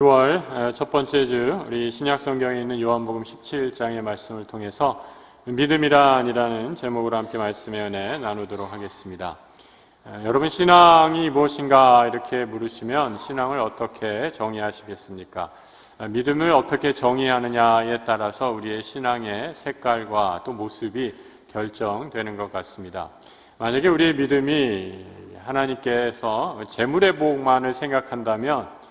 6월 첫 번째 주 우리 신약 성경에 있는 요한복음 17장의 말씀을 통해서 믿음이란이라는 제목으로 함께 말씀의 은혜 나누도록 하겠습니다. 여러분, 신앙이 무엇인가 이렇게 물으시면 신앙을 어떻게 정의하시겠습니까? 믿음을 어떻게 정의하느냐에 따라서 우리의 신앙의 색깔과 또 모습이 결정되는 것 같습니다. 만약에 우리의 믿음이 하나님께서 재물의 복만을 생각한다면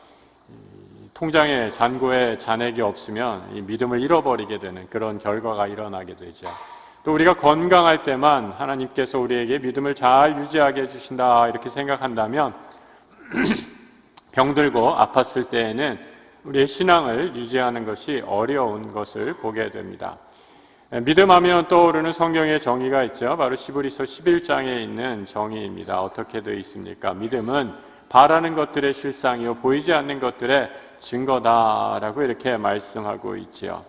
통장에 잔고에 잔액이 없으면 이 믿음을 잃어버리게 되는 그런 결과가 일어나게 되죠. 또 우리가 건강할 때만 하나님께서 우리에게 믿음을 잘 유지하게 해주신다 이렇게 생각한다면 병들고 아팠을 때에는 우리의 신앙을 유지하는 것이 어려운 것을 보게 됩니다. 믿음하면 떠오르는 성경의 정의가 있죠. 바로 히브리서 11장에 있는 정의입니다. 어떻게 되어 있습니까? 믿음은 바라는 것들의 실상이요 보이지 않는 것들의 증거다라고 이렇게 말씀하고 있지요.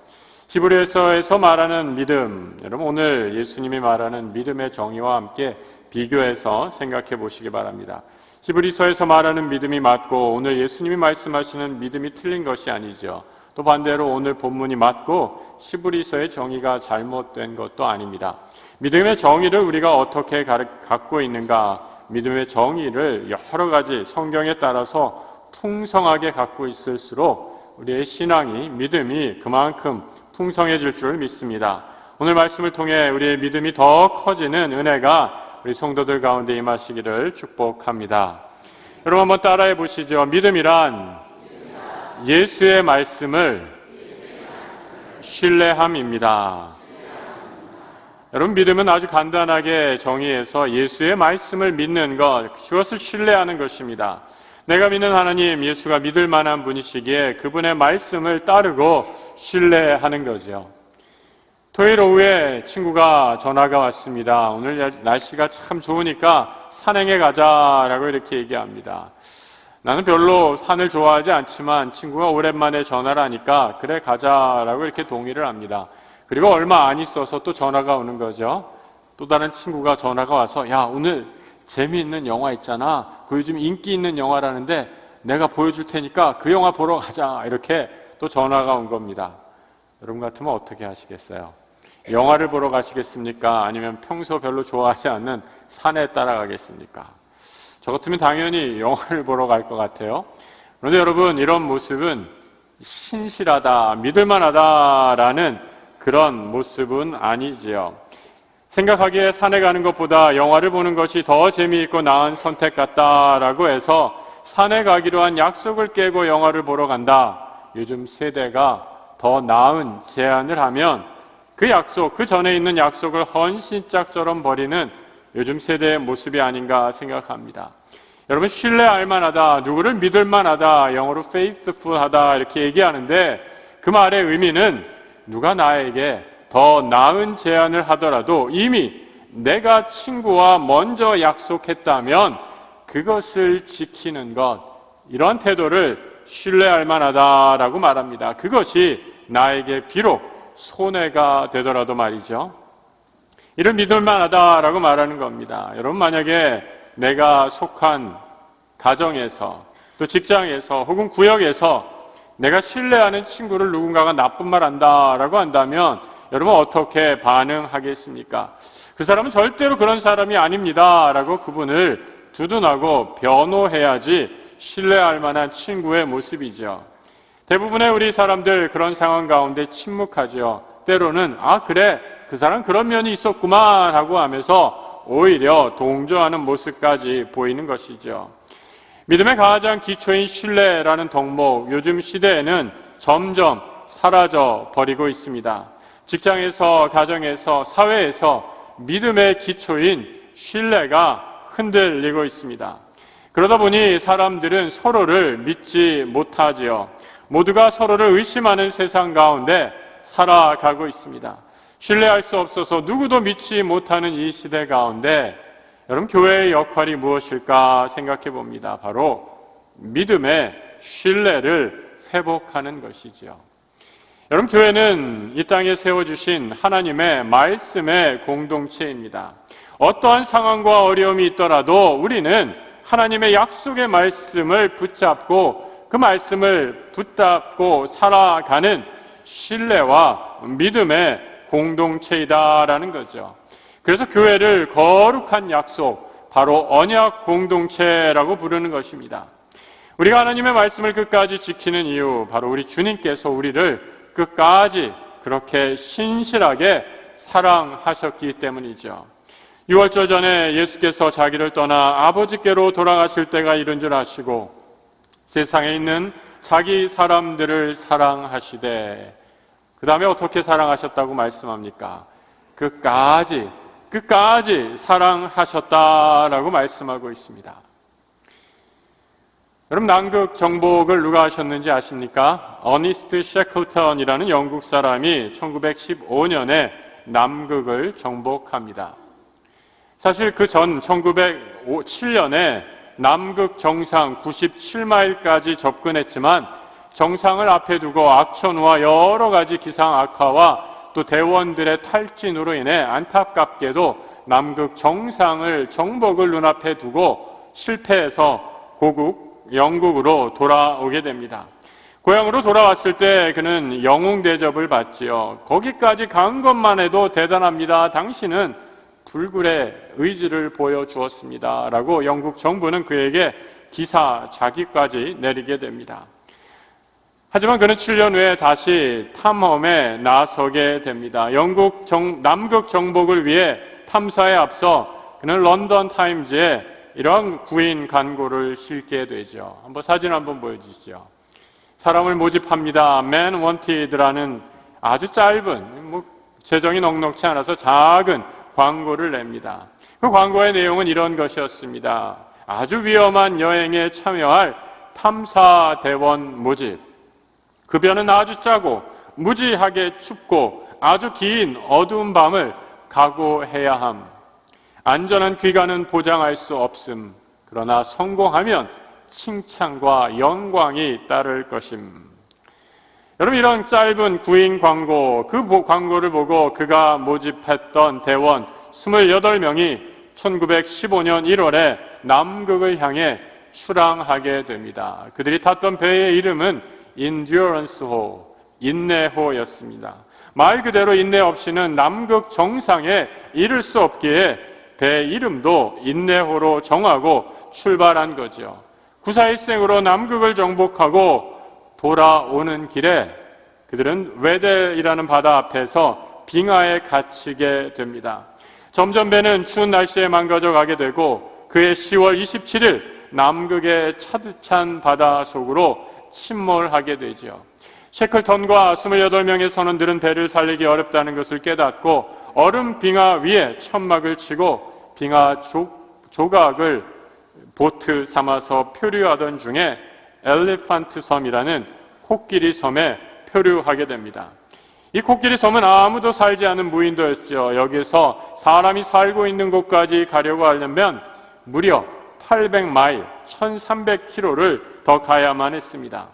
히브리서에서 말하는 믿음, 여러분 오늘 예수님이 말하는 믿음의 정의와 함께 비교해서 생각해 보시기 바랍니다. 히브리서에서 말하는 믿음이 맞고 오늘 예수님이 말씀하시는 믿음이 틀린 것이 아니죠. 또 반대로 오늘 본문이 맞고 히브리서의 정의가 잘못된 것도 아닙니다. 믿음의 정의를 우리가 어떻게 갖고 있는가? 믿음의 정의를 여러 가지 성경에 따라서 풍성하게 갖고 있을수록 우리의 신앙이, 믿음이 그만큼 풍성해질 줄 믿습니다. 오늘 말씀을 통해 우리의 믿음이 더 커지는 은혜가 우리 성도들 가운데 임하시기를 축복합니다. 여러분 한번 따라해 보시죠. 믿음이란 예수의 말씀을 신뢰함입니다. 여러분, 믿음은 아주 간단하게 정의해서 예수의 말씀을 믿는 것, 그것을 신뢰하는 것입니다. 내가 믿는 하나님, 예수가 믿을 만한 분이시기에 그분의 말씀을 따르고 신뢰하는 거죠. 토요일 오후에 친구가 전화가 왔습니다. 오늘 날씨가 참 좋으니까 산행에 가자라고 이렇게 얘기합니다. 나는 별로 산을 좋아하지 않지만 친구가 오랜만에 전화를 하니까 그래 가자라고 이렇게 동의를 합니다. 그리고 얼마 안 있어서 또 전화가 오는 거죠. 또 다른 친구가 전화가 와서 야, 오늘 재미있는 영화 있잖아. 그 요즘 인기 있는 영화라는데 내가 보여줄 테니까 그 영화 보러 가자. 이렇게 또 전화가 온 겁니다. 여러분 같으면 어떻게 하시겠어요? 영화를 보러 가시겠습니까? 아니면 평소 별로 좋아하지 않는 산에 따라가겠습니까? 저 같으면 당연히 영화를 보러 갈 것 같아요. 그런데 여러분, 이런 모습은 신실하다, 믿을만하다라는 그런 모습은 아니지요. 생각하기에 산에 가는 것보다 영화를 보는 것이 더 재미있고 나은 선택 같다라고 해서 산에 가기로 한 약속을 깨고 영화를 보러 간다. 요즘 세대가 더 나은 제안을 하면 그 약속, 그 전에 있는 약속을 헌신짝처럼 버리는 요즘 세대의 모습이 아닌가 생각합니다. 여러분, 신뢰할 만하다, 누구를 믿을 만하다, 영어로 faithful하다 이렇게 얘기하는데 그 말의 의미는 누가 나에게 더 나은 제안을 하더라도 이미 내가 친구와 먼저 약속했다면 그것을 지키는 것, 이런 태도를 신뢰할 만하다라고 말합니다. 그것이 나에게 비록 손해가 되더라도 말이죠. 이를 믿을 만하다라고 말하는 겁니다. 여러분, 만약에 내가 속한 가정에서 또 직장에서 혹은 구역에서 내가 신뢰하는 친구를 누군가가 나쁜 말 한다라고 한다면 여러분 어떻게 반응하겠습니까? 그 사람은 절대로 그런 사람이 아닙니다 라고 그분을 두둔하고 변호해야지 신뢰할 만한 친구의 모습이죠. 대부분의 우리 사람들 그런 상황 가운데 침묵하죠. 때로는 아 그래 그 사람 그런 면이 있었구만 하고 하면서 오히려 동조하는 모습까지 보이는 것이죠. 믿음의 가장 기초인 신뢰라는 덕목, 요즘 시대에는 점점 사라져 버리고 있습니다. 직장에서, 가정에서, 사회에서 믿음의 기초인 신뢰가 흔들리고 있습니다. 그러다 보니 사람들은 서로를 믿지 못하지요. 모두가 서로를 의심하는 세상 가운데 살아가고 있습니다. 신뢰할 수 없어서 누구도 믿지 못하는 이 시대 가운데 여러분, 교회의 역할이 무엇일까 생각해 봅니다. 바로 믿음의 신뢰를 회복하는 것이죠. 여러분, 교회는 이 땅에 세워주신 하나님의 말씀의 공동체입니다. 어떠한 상황과 어려움이 있더라도 우리는 하나님의 약속의 말씀을 붙잡고 그 말씀을 붙잡고 살아가는 신뢰와 믿음의 공동체이다라는 거죠. 그래서 교회를 거룩한 약속, 바로 언약 공동체라고 부르는 것입니다. 우리가 하나님의 말씀을 끝까지 지키는 이유, 바로 우리 주님께서 우리를 끝까지 그렇게 신실하게 사랑하셨기 때문이죠. 6월절 전에 예수께서 자기를 떠나 아버지께로 돌아가실 때가 이른 줄 아시고 세상에 있는 자기 사람들을 사랑하시되, 그 다음에 어떻게 사랑하셨다고 말씀합니까? 끝까지 사랑하셨다라고 말씀하고 있습니다. 여러분, 남극 정복을 누가 하셨는지 아십니까? 어니스트 셰클턴이라는 영국 사람이 1915년에 남극을 정복합니다. 사실 그 전 1907년에 남극 정상 97마일까지 접근했지만 정상을 앞에 두고 악천후와 여러 가지 기상 악화와 또 대원들의 탈진으로 인해 안타깝게도 남극 정상을 정복을 눈앞에 두고 실패해서 고국 영국으로 돌아오게 됩니다. 고향으로 돌아왔을 때 그는 영웅 대접을 받지요. 거기까지 간 것만 해도 대단합니다. 당신은 불굴의 의지를 보여주었습니다. 라고 영국 정부는 그에게 기사 자기까지 내리게 됩니다. 하지만 그는 7년 후에 다시 탐험에 나서게 됩니다. 남극 정복을 위해 탐사에 앞서 그는 런던 타임즈에 이러한 구인 간고를 실게 되죠. 한번 사진 한번 보여주시죠. 사람을 모집합니다. Man Wanted라는 아주 짧은, 재정이 넉넉치 않아서 작은 광고를 냅니다. 그 광고의 내용은 이런 것이었습니다. 아주 위험한 여행에 참여할 탐사대원 모집. 급여는 아주 짜고 무지하게 춥고 아주 긴 어두운 밤을 각오해야 함. 안전한 귀가는 보장할 수 없음. 그러나 성공하면 칭찬과 영광이 따를 것임. 여러분, 이런 짧은 구인 광고, 그 광고를 보고 그가 모집했던 대원 28명이 1915년 1월에 남극을 향해 출항하게 됩니다. 그들이 탔던 배의 이름은 인듀어런스호, 인내호였습니다. 말 그대로 인내 없이는 남극 정상에 이를 수 없기에 배 이름도 인내호로 정하고 출발한 거죠. 구사일생으로 남극을 정복하고 돌아오는 길에 그들은 웨델이라는 바다 앞에서 빙하에 갇히게 됩니다. 점점 배는 추운 날씨에 망가져 가게 되고 그해 10월 27일 남극의 차디찬 바다 속으로 침몰하게 되죠. 셰클턴과 28명의 선원들은 배를 살리기 어렵다는 것을 깨닫고 얼음 빙하 위에 천막을 치고 빙하 조각을 보트 삼아서 표류하던 중에 엘리판트 섬이라는 코끼리 섬에 표류하게 됩니다. 이 코끼리 섬은 아무도 살지 않은 무인도였죠. 여기서 사람이 살고 있는 곳까지 가려고 하려면 무려 800마일, 1300km를 더 가야만 했습니다.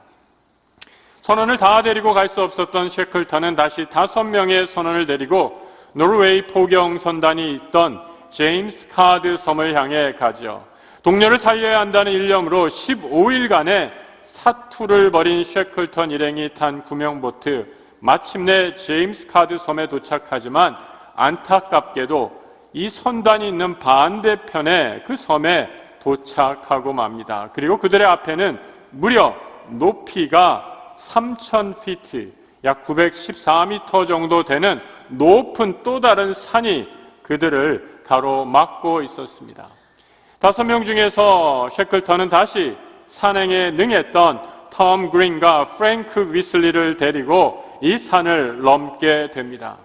선원을 다 데리고 갈 수 없었던 셰클턴은 다시 5명의 선원을 데리고 노르웨이 포경 선단이 있던 제임스 카드 섬을 향해 가죠. 동료를 살려야 한다는 일념으로 15일간의 사투를 벌인 셰클턴 일행이 탄 구명보트, 마침내 제임스 카드 섬에 도착하지만 안타깝게도 이 선단이 있는 반대편에 그 섬에 도착하고 맙니다. 그리고 그들의 앞에는 무려 높이가 3,000피트, 약 914m 정도 되는 높은 또 다른 산이 그들을 가로막고 있었습니다. 5명 중에서 셰클턴은 다시 산행에 능했던 톰 그린과 프랭크 위슬리를 데리고 이 산을 넘게 됩니다.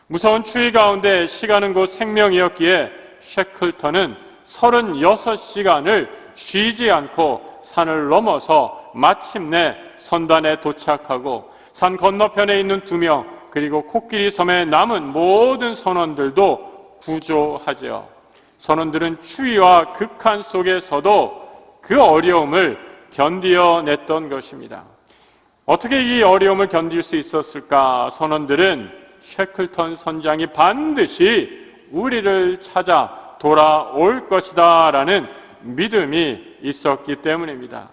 무서운 추위 가운데 시간은 곧 생명이었기에 셰클턴은 36시간을 쉬지 않고 산을 넘어서 마침내 선단에 도착하고 산 건너편에 있는 2명 그리고 코끼리 섬에 남은 모든 선원들도 구조하죠. 선원들은 추위와 극한 속에서도 그 어려움을 견디어냈던 것입니다. 어떻게 이 어려움을 견딜 수 있었을까? 선원들은 셰클턴 선장이 반드시 우리를 찾아 돌아올 것이다 라는 믿음이 있었기 때문입니다.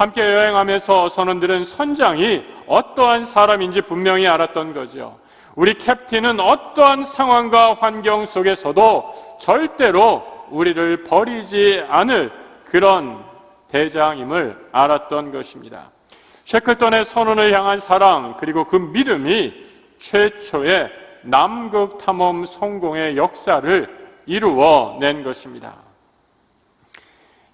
함께 여행하면서 선원들은 선장이 어떠한 사람인지 분명히 알았던 거죠. 우리 캡틴은 어떠한 상황과 환경 속에서도 절대로 우리를 버리지 않을 그런 대장임을 알았던 것입니다. 셰클턴의 선원을 향한 사랑, 그리고 그 믿음이 최초의 남극 탐험 성공의 역사를 이루어낸 것입니다.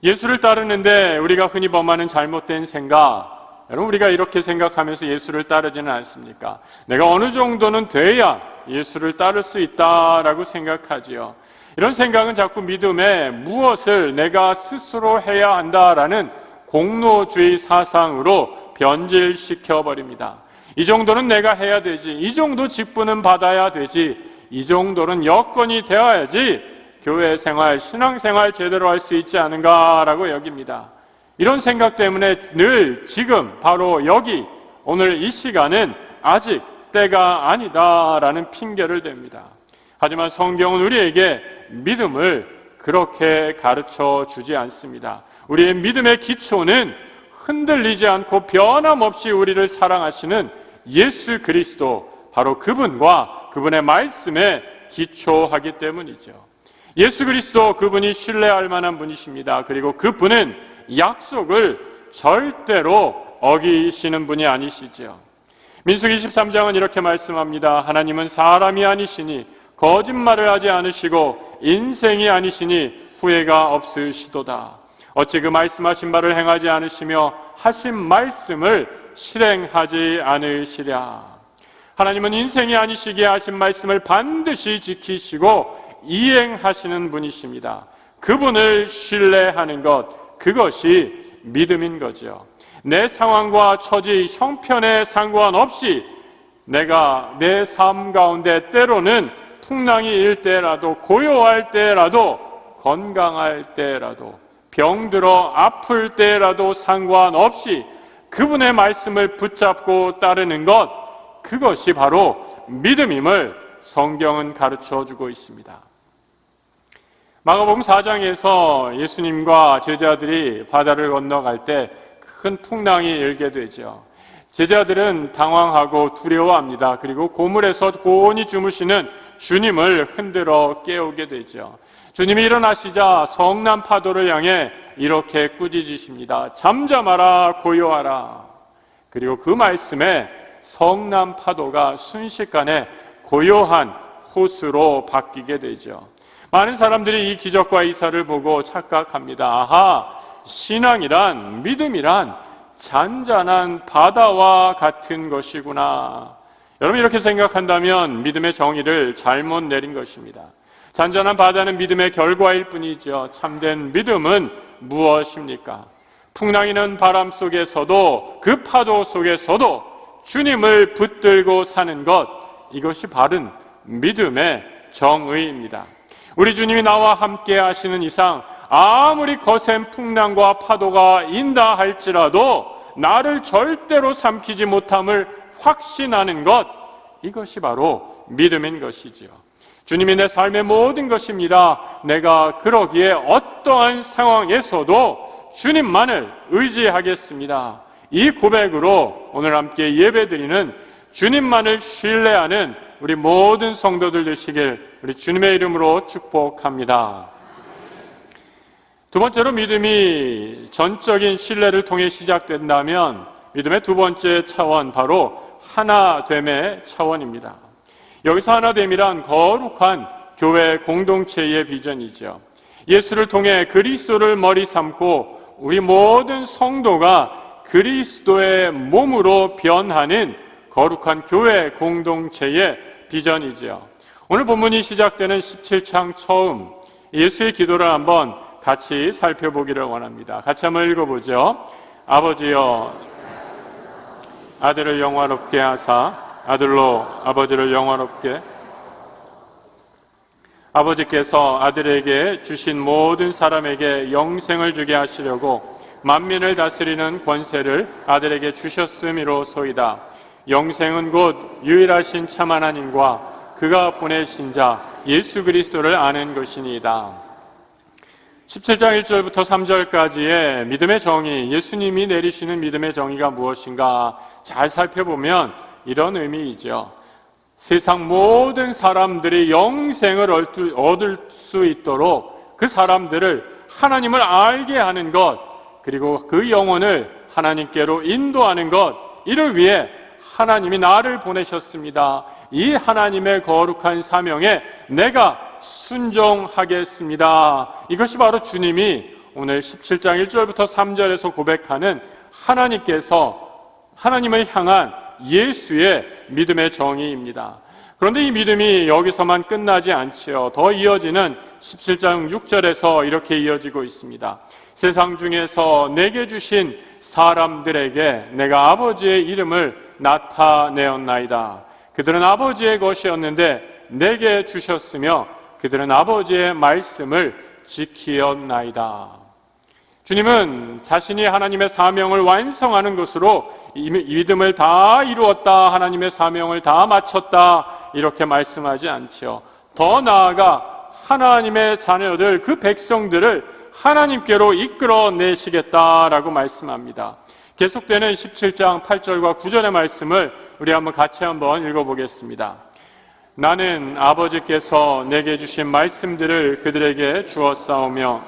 예수를 따르는데 우리가 흔히 범하는 잘못된 생각, 여러분, 우리가 이렇게 생각하면서 예수를 따르지는 않습니까? 내가 어느 정도는 돼야 예수를 따를 수 있다라고 생각하지요. 이런 생각은 자꾸 믿음에 무엇을 내가 스스로 해야 한다라는 공로주의 사상으로 변질시켜 버립니다. 이 정도는 내가 해야 되지, 이 정도 직분은 받아야 되지, 이 정도는 여건이 되어야지 교회 생활, 신앙생활 제대로 할 수 있지 않은가라고 여깁니다. 이런 생각 때문에 늘 지금 바로 여기 오늘 이 시간은 아직 때가 아니다라는 핑계를 댑니다. 하지만 성경은 우리에게 믿음을 그렇게 가르쳐 주지 않습니다. 우리의 믿음의 기초는 흔들리지 않고 변함없이 우리를 사랑하시는 예수 그리스도, 바로 그분과 그분의 말씀에 기초하기 때문이죠. 예수 그리스도, 그분이 신뢰할 만한 분이십니다. 그리고 그분은 약속을 절대로 어기시는 분이 아니시죠. 민수기 23장은 이렇게 말씀합니다. 하나님은 사람이 아니시니 거짓말을 하지 않으시고 인생이 아니시니 후회가 없으시도다. 어찌 그 말씀하신 바를 행하지 않으시며 하신 말씀을 실행하지 않으시랴. 하나님은 인생이 아니시기에 하신 말씀을 반드시 지키시고 이행하시는 분이십니다. 그분을 신뢰하는 것, 그것이 믿음인 거죠. 내 상황과 처지, 형편에 상관없이 내가 내 삶 가운데 때로는 풍랑이 일 때라도, 고요할 때라도, 건강할 때라도, 병들어 아플 때라도 상관없이 그분의 말씀을 붙잡고 따르는 것, 그것이 바로 믿음임을 성경은 가르쳐주고 있습니다. 마가복음 4장에서 예수님과 제자들이 바다를 건너갈 때 큰 풍랑이 일게 되죠. 제자들은 당황하고 두려워합니다. 그리고 고물에서 고온히 주무시는 주님을 흔들어 깨우게 되죠. 주님이 일어나시자 성난 파도를 향해 이렇게 꾸짖으십니다. 잠잠하라, 고요하라. 그리고 그 말씀에 성난 파도가 순식간에 고요한 호수로 바뀌게 되죠. 많은 사람들이 이 기적과 이사를 보고 착각합니다. 아하, 신앙이란, 믿음이란 잔잔한 바다와 같은 것이구나. 여러분, 이렇게 생각한다면 믿음의 정의를 잘못 내린 것입니다. 잔잔한 바다는 믿음의 결과일 뿐이죠. 참된 믿음은 무엇입니까? 풍랑이는 바람 속에서도, 그 파도 속에서도 주님을 붙들고 사는 것, 이것이 바른 믿음의 정의입니다. 우리 주님이 나와 함께 하시는 이상 아무리 거센 풍랑과 파도가 인다 할지라도 나를 절대로 삼키지 못함을 확신하는 것, 이것이 바로 믿음인 것이지요. 주님이 내 삶의 모든 것입니다. 내가 그러기에 어떠한 상황에서도 주님만을 의지하겠습니다. 이 고백으로 오늘 함께 예배드리는 주님만을 신뢰하는 우리 모든 성도들 되시길 우리 주님의 이름으로 축복합니다. 두 번째로, 믿음이 전적인 신뢰를 통해 시작된다면 믿음의 두 번째 차원, 바로 하나됨의 차원입니다. 여기서 하나됨이란 거룩한 교회 공동체의 비전이죠. 예수를 통해 그리스도를 머리 삼고 우리 모든 성도가 그리스도의 몸으로 변하는 거룩한 교회 공동체의 비전이죠. 오늘 본문이 시작되는 17장 처음 예수의 기도를 한번 같이 살펴보기를 원합니다. 같이 한번 읽어보죠. 아버지여, 아들을 영화롭게 하사 아들로 아버지를 영화롭게, 아버지께서 아들에게 주신 모든 사람에게 영생을 주게 하시려고 만민을 다스리는 권세를 아들에게 주셨음이로소이다. 영생은 곧 유일하신 참 하나님과 그가 보내신 자 예수 그리스도를 아는 것이니이다. 17장 1절부터 3절까지의 믿음의 정의, 예수님이 내리시는 믿음의 정의가 무엇인가 잘 살펴보면 이런 의미이죠. 세상 모든 사람들이 영생을 얻을 수 있도록 그 사람들을 하나님을 알게 하는 것, 그리고 그 영혼을 하나님께로 인도하는 것, 이를 위해 하나님이 나를 보내셨습니다. 이 하나님의 거룩한 사명에 내가 순종하겠습니다. 이것이 바로 주님이 오늘 17장 1절부터 3절에서 고백하는 하나님을 향한 예수의 믿음의 정의입니다. 그런데 이 믿음이 여기서만 끝나지 않지요. 더 이어지는 17장 6절에서 이렇게 이어지고 있습니다. 세상 중에서 내게 주신 사람들에게 내가 아버지의 이름을 나타내었나이다. 그들은 아버지의 것이었는데 내게 주셨으며 그들은 아버지의 말씀을 지키었나이다. 주님은 자신이 하나님의 사명을 완성하는 것으로 이 믿음을 다 이루었다, 하나님의 사명을 다 마쳤다, 이렇게 말씀하지 않지요. 더 나아가 하나님의 자녀들, 그 백성들을 하나님께로 이끌어내시겠다라고 말씀합니다. 계속되는 17장 8절과 9절의 말씀을 우리 같이 한번 읽어보겠습니다. 나는 아버지께서 내게 주신 말씀들을 그들에게 주었사오며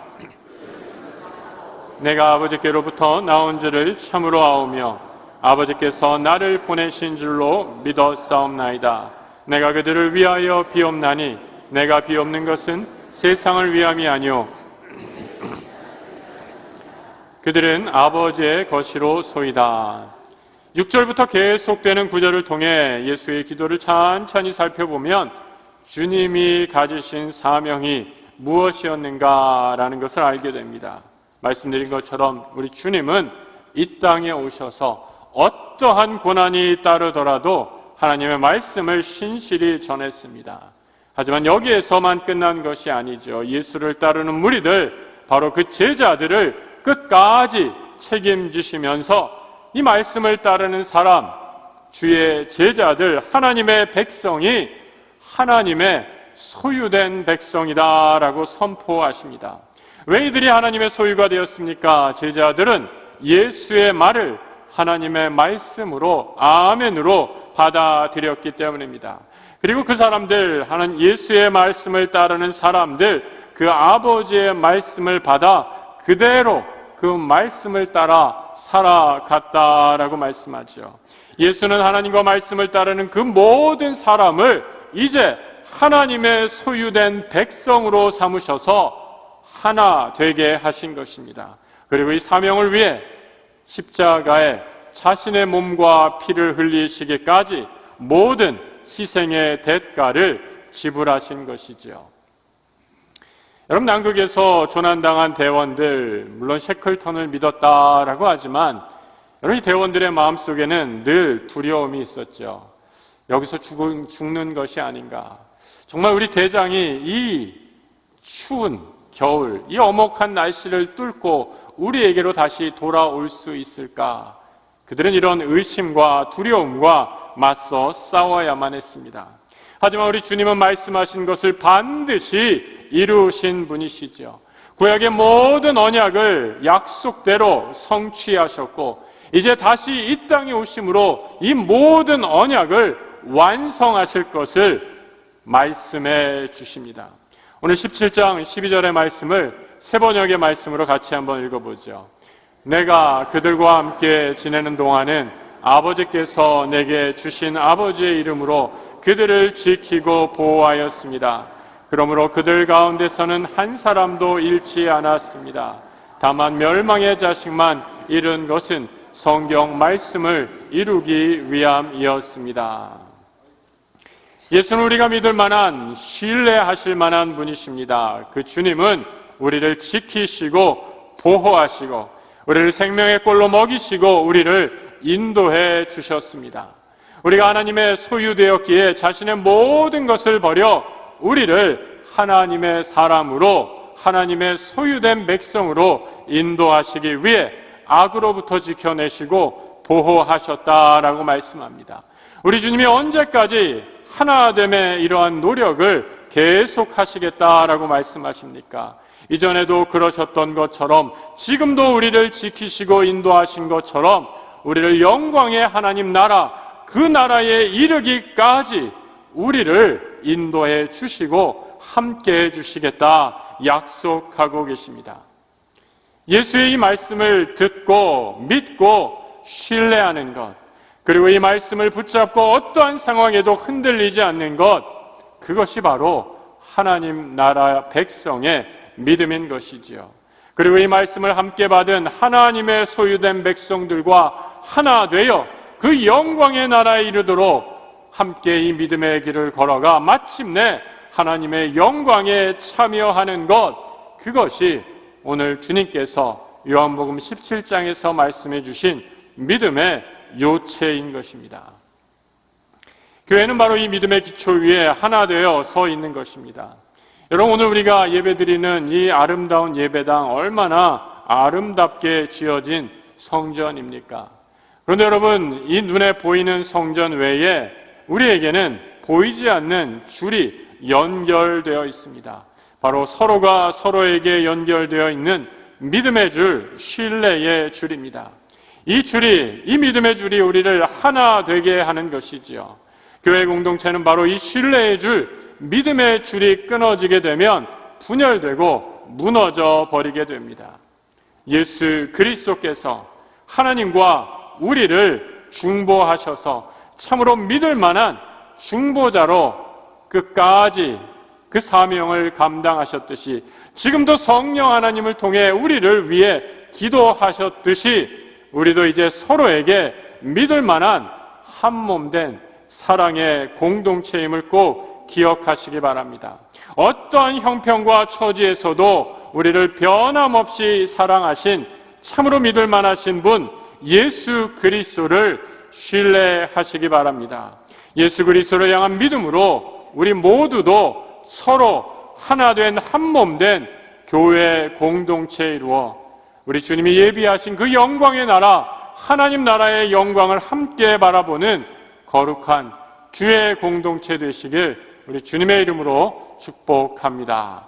내가 아버지께로부터 나온 줄을 참으로 아오며 아버지께서 나를 보내신 줄로 믿었사옵나이다. 내가 그들을 위하여 비옵나니 내가 비옵는 것은 세상을 위함이 아니오 그들은 아버지의 것이로 소이다. 6절부터 계속되는 구절을 통해 예수의 기도를 천천히 살펴보면 주님이 가지신 사명이 무엇이었는가라는 것을 알게 됩니다. 말씀드린 것처럼 우리 주님은 이 땅에 오셔서 어떠한 고난이 따르더라도 하나님의 말씀을 신실히 전했습니다. 하지만 여기에서만 끝난 것이 아니죠. 예수를 따르는 무리들, 바로 그 제자들을 끝까지 책임지시면서 이 말씀을 따르는 사람, 주의 제자들, 하나님의 백성이 하나님의 소유된 백성이다라고 선포하십니다. 왜 이들이 하나님의 소유가 되었습니까? 제자들은 예수의 말을 하나님의 말씀으로, 아멘으로 받아들였기 때문입니다. 그리고 그 사람들, 예수의 말씀을 따르는 사람들, 그 아버지의 말씀을 받아 그대로 그 말씀을 따라 살아갔다라고 말씀하죠. 예수는 하나님과 말씀을 따르는 그 모든 사람을 이제 하나님의 소유된 백성으로 삼으셔서 하나 되게 하신 것입니다. 그리고 이 사명을 위해 십자가에 자신의 몸과 피를 흘리시기까지 모든 희생의 대가를 지불하신 것이죠. 여러분, 남극에서 조난당한 대원들, 물론 셰클턴을 믿었다라고 하지만 여러분, 이 대원들의 마음속에는 늘 두려움이 있었죠. 여기서 죽는 것이 아닌가. 정말 우리 대장이 이 추운 겨울, 이 엄혹한 날씨를 뚫고 우리에게로 다시 돌아올 수 있을까? 그들은 이런 의심과 두려움과 맞서 싸워야만 했습니다. 하지만 우리 주님은 말씀하신 것을 반드시 이루신 분이시죠. 구약의 모든 언약을 약속대로 성취하셨고 이제 다시 이 땅에 오심으로 이 모든 언약을 완성하실 것을 말씀해 주십니다. 오늘 17장 12절의 말씀을 새번역의 말씀으로 같이 한번 읽어보죠. 내가 그들과 함께 지내는 동안은 아버지께서 내게 주신 아버지의 이름으로 그들을 지키고 보호하였습니다. 그러므로 그들 가운데서는 한 사람도 잃지 않았습니다. 다만 멸망의 자식만 잃은 것은 성경 말씀을 이루기 위함이었습니다. 예수는 우리가 믿을 만한, 신뢰하실 만한 분이십니다. 그 주님은 우리를 지키시고 보호하시고 우리를 생명의 꼴로 먹이시고 우리를 인도해 주셨습니다. 우리가 하나님의 소유되었기에 자신의 모든 것을 버려 우리를 하나님의 사람으로, 하나님의 소유된 백성으로 인도하시기 위해 악으로부터 지켜내시고 보호하셨다라고 말씀합니다. 우리 주님이 언제까지 하나됨의 이러한 노력을 계속하시겠다라고 말씀하십니까? 이전에도 그러셨던 것처럼 지금도 우리를 지키시고 인도하신 것처럼 우리를 영광의 하나님 나라, 그 나라에 이르기까지 우리를 인도해 주시고 함께 해 주시겠다 약속하고 계십니다. 예수의 이 말씀을 듣고 믿고 신뢰하는 것, 그리고 이 말씀을 붙잡고 어떠한 상황에도 흔들리지 않는 것, 그것이 바로 하나님 나라 백성의 믿음인 것이지요. 그리고 이 말씀을 함께 받은 하나님의 소유된 백성들과 하나 되어 그 영광의 나라에 이르도록 함께 이 믿음의 길을 걸어가 마침내 하나님의 영광에 참여하는 것, 그것이 오늘 주님께서 요한복음 17장에서 말씀해 주신 믿음의 요체인 것입니다. 교회는 바로 이 믿음의 기초 위에 하나 되어 서 있는 것입니다. 여러분, 오늘 우리가 예배드리는 이 아름다운 예배당, 얼마나 아름답게 지어진 성전입니까? 그런데 여러분, 이 눈에 보이는 성전 외에 우리에게는 보이지 않는 줄이 연결되어 있습니다. 바로 서로가 서로에게 연결되어 있는 믿음의 줄, 신뢰의 줄입니다. 이 믿음의 줄이 우리를 하나 되게 하는 것이지요. 교회 공동체는 바로 이 신뢰의 줄, 믿음의 줄이 끊어지게 되면 분열되고 무너져 버리게 됩니다. 예수 그리스도께서 하나님과 우리를 중보하셔서 참으로 믿을 만한 중보자로 끝까지 그 사명을 감당하셨듯이 지금도 성령 하나님을 통해 우리를 위해 기도하셨듯이 우리도 이제 서로에게 믿을 만한 한 몸 된 사랑의 공동체임을 꼭 기억하시기 바랍니다. 어떠한 형편과 처지에서도 우리를 변함없이 사랑하신 참으로 믿을 만하신 분 예수 그리스도를 신뢰하시기 바랍니다. 예수 그리스도를 향한 믿음으로 우리 모두도 서로 하나 된 한 몸 된 교회 공동체에 이루어 우리 주님이 예비하신 그 영광의 나라, 하나님 나라의 영광을 함께 바라보는 거룩한 주의 공동체 되시길 우리 주님의 이름으로 축복합니다.